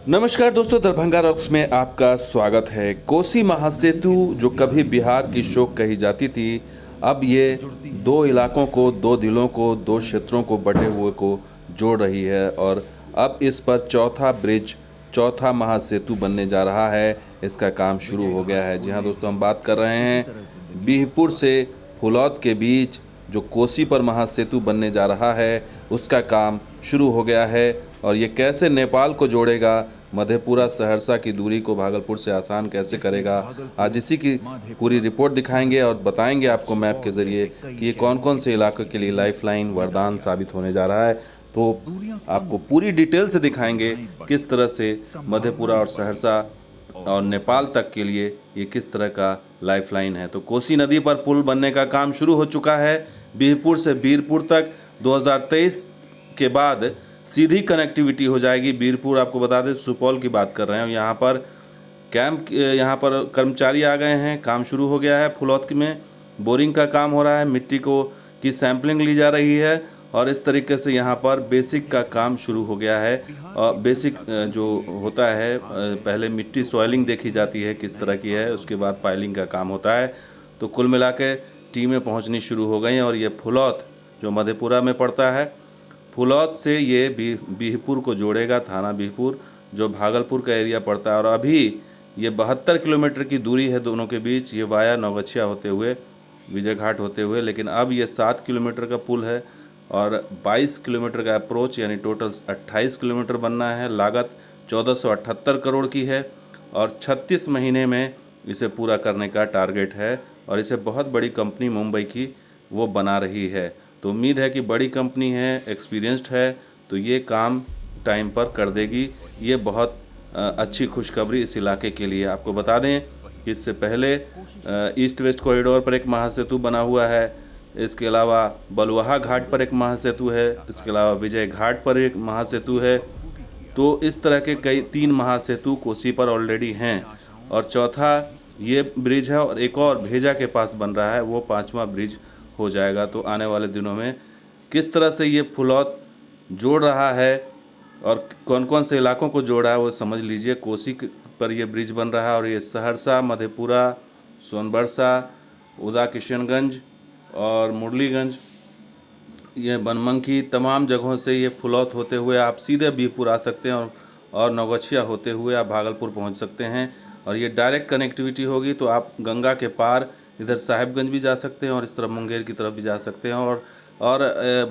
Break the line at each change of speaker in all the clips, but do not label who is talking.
नमस्कार दोस्तों, दरभंगा रॉक्स में आपका स्वागत है। कोसी महासेतु जो कभी बिहार की शोक कही जाती थी, अब ये दो इलाकों को, दो दिलों को, दो क्षेत्रों को, बटे हुए को जोड़ रही है और अब इस पर चौथा ब्रिज, चौथा महासेतु बनने जा रहा है। इसका काम शुरू हो गया है। जी हाँ दोस्तों, हम बात कर रहे हैं बिहपुर से फुलौत के बीच जो कोसी पर महासेतु बनने जा रहा है, उसका काम शुरू हो गया है। और ये कैसे नेपाल को जोड़ेगा, मधेपुरा सहरसा की दूरी को भागलपुर से आसान कैसे करेगा, आज इसी की पूरी रिपोर्ट दिखाएंगे और बताएंगे आपको मैप के ज़रिए कि ये कौन कौन से इलाकों के लिए लाइफलाइन वरदान साबित होने जा रहा है। तो आपको पूरी डिटेल से दिखाएंगे किस तरह से मधेपुरा और सहरसा और नेपाल तक के लिए ये किस तरह का लाइफलाइन है। तो कोसी नदी पर पुल बनने का काम शुरू हो चुका है। बिहपुर से बीरपुर तक 2023 के बाद सीधी कनेक्टिविटी हो जाएगी। बीरपुर आपको बता दें सुपौल की बात कर रहे हैं। यहाँ पर यहाँ पर कर्मचारी आ गए हैं, काम शुरू हो गया है। फुलौत में बोरिंग का काम हो रहा है, मिट्टी की सैंपलिंग ली जा रही है और इस तरीके से यहाँ पर बेसिक का काम शुरू हो गया है। और बेसिक जो होता है, पहले मिट्टी सॉइलिंग देखी जाती है किस तरह की है, उसके बाद पाइलिंग का काम होता है। तो कुल मिला के टीमें पहुँचनी शुरू हो गई और ये फुलौत जो मधेपुरा में पड़ता है, फुलौत से ये बिहपुर को जोड़ेगा, थाना बिहपुर जो भागलपुर का एरिया पड़ता है। और अभी ये 72 किलोमीटर की दूरी है दोनों के बीच, ये वाया नौगछिया होते हुए, विजय घाट होते हुए। लेकिन अब ये 7 किलोमीटर का पुल है और 22 किलोमीटर का अप्रोच, यानी टोटल 28 किलोमीटर बनना है। लागत 1478 करोड़ की है और 36 महीने में इसे पूरा करने का टारगेट है। और इसे बहुत बड़ी कंपनी मुंबई की वो बना रही है। तो उम्मीद है कि बड़ी कंपनी है, एक्सपीरियंस्ड है, तो ये काम टाइम पर कर देगी। ये बहुत अच्छी खुशखबरी इस इलाके के लिए। आपको बता दें कि इससे पहले ईस्ट वेस्ट कॉरिडोर पर एक महासेतु बना हुआ है। इसके अलावा बलुआहा घाट पर एक महासेतु है। इसके अलावा विजय घाट पर एक महासेतु है। तो इस तरह के कई 3 महासेतु कोसी पर ऑलरेडी हैं और चौथा ये ब्रिज है और एक और भेजा के पास बन रहा है, वो 5वां ब्रिज हो जाएगा। तो आने वाले दिनों में किस तरह से ये फुलौत जोड़ रहा है और कौन कौन से इलाकों को जोड़ रहा है वो समझ लीजिए। कोसी पर ये ब्रिज बन रहा है और ये सहरसा, मधेपुरा, सोनबरसा, उदा किशनगंज और मुरलीगंज, ये बनमनखी, तमाम जगहों से ये फुलौत होते हुए आप सीधे बिहपुर आ सकते हैं और नौगछिया होते हुए आप भागलपुर पहुंच सकते हैं। और ये डायरेक्ट कनेक्टिविटी होगी, तो आप गंगा के पार इधर साहिबगंज भी जा सकते हैं और इस तरफ मुंगेर की तरफ भी जा सकते हैं। और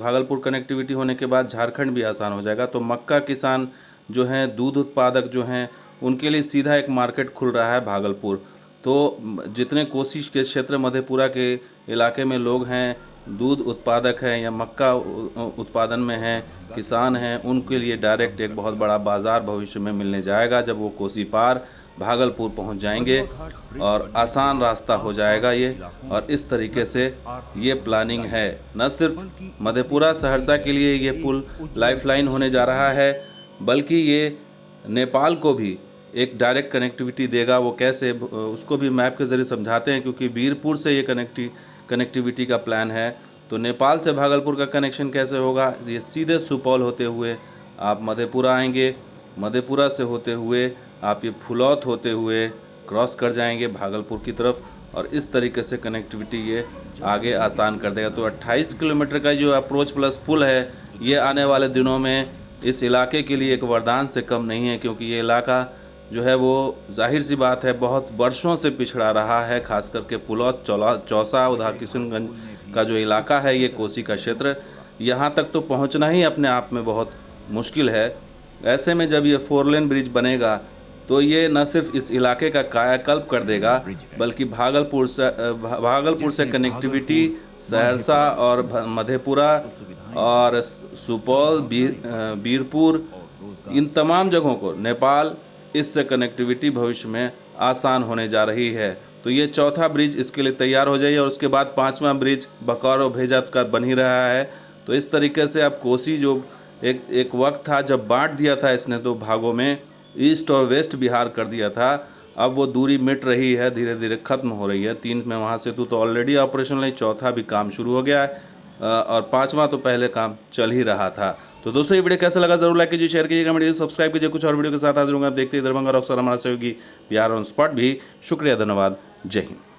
भागलपुर कनेक्टिविटी होने के बाद झारखंड भी आसान हो जाएगा। तो मक्का किसान जो हैं, दूध उत्पादक जो हैं, उनके लिए सीधा एक मार्केट खुल रहा है भागलपुर। तो जितने कोसी के क्षेत्र, मधेपुरा के इलाके में लोग हैं, दूध उत्पादक हैं या मक्का उत्पादन में हैं, किसान हैं, उनके लिए डायरेक्ट एक बहुत बड़ा बाज़ार भविष्य में मिलने जाएगा जब वो कोसी पार भागलपुर पहुंच जाएंगे और आसान रास्ता हो जाएगा ये। और इस तरीके से ये प्लानिंग है। न सिर्फ मधेपुरा सहरसा के लिए ये पुल लाइफलाइन होने जा रहा है, बल्कि ये नेपाल को भी एक डायरेक्ट कनेक्टिविटी देगा। वो कैसे, उसको भी मैप के ज़रिए समझाते हैं, क्योंकि बीरपुर से ये कनेक्टिविटी का प्लान है। तो नेपाल से भागलपुर का कनेक्शन कैसे होगा, ये सीधे सुपौल होते हुए आप मधेपुरा आएंगे, मधेपुरा से होते हुए आप ये फुलौत होते हुए क्रॉस कर जाएंगे भागलपुर की तरफ और इस तरीके से कनेक्टिविटी ये आगे आसान कर देगा। तो 28 किलोमीटर का जो अप्रोच प्लस पुल है, ये आने वाले दिनों में इस इलाके के लिए एक वरदान से कम नहीं है, क्योंकि ये इलाका जो है वो जाहिर सी बात है बहुत वर्षों से पिछड़ा रहा है। खास करके फुलौत, चौसा, उधर किशनगंज का जो इलाका है, ये कोसी का क्षेत्र, यहाँ तक तो पहुँचना ही अपने आप में बहुत मुश्किल है। ऐसे में जब ये 4 लेन ब्रिज बनेगा तो ये न सिर्फ इस इलाके का कायाकल्प कर देगा, बल्कि भागलपुर से कनेक्टिविटी सहरसा और मधेपुरा और सुपौल, बीरपुर, इन तमाम जगहों को नेपाल, इससे कनेक्टिविटी भविष्य में आसान होने जा रही है। तो ये चौथा ब्रिज इसके लिए तैयार हो जाइए और उसके बाद 5वां ब्रिज बकौर और भेजा का बन ही रहा है। तो इस तरीके से अब कोसी जो एक वक्त था जब बांट दिया था इसने 2 भागों में, ईस्ट और वेस्ट बिहार कर दिया था, अब वो दूरी मिट रही है, धीरे धीरे ख़त्म हो रही है। 3 में महासेतु तो ऑलरेडी ऑपरेशनल है, चौथा भी काम शुरू हो गया है और 5वां तो पहले काम चल ही रहा था। तो दोस्तों ये वीडियो कैसा लगा जरूर लाइक कीजिए, शेयर कीजिए, कमेंट कीजिए, सब्सक्राइब कीजिए। कुछ और वीडियो के साथ हाजिर होंगे। आप देखते हैं दरभंगा रॉक्स और हमारा सहयोगी बिहार ऑन स्पॉट भी। शुक्रिया, धन्यवाद, जय हिंद।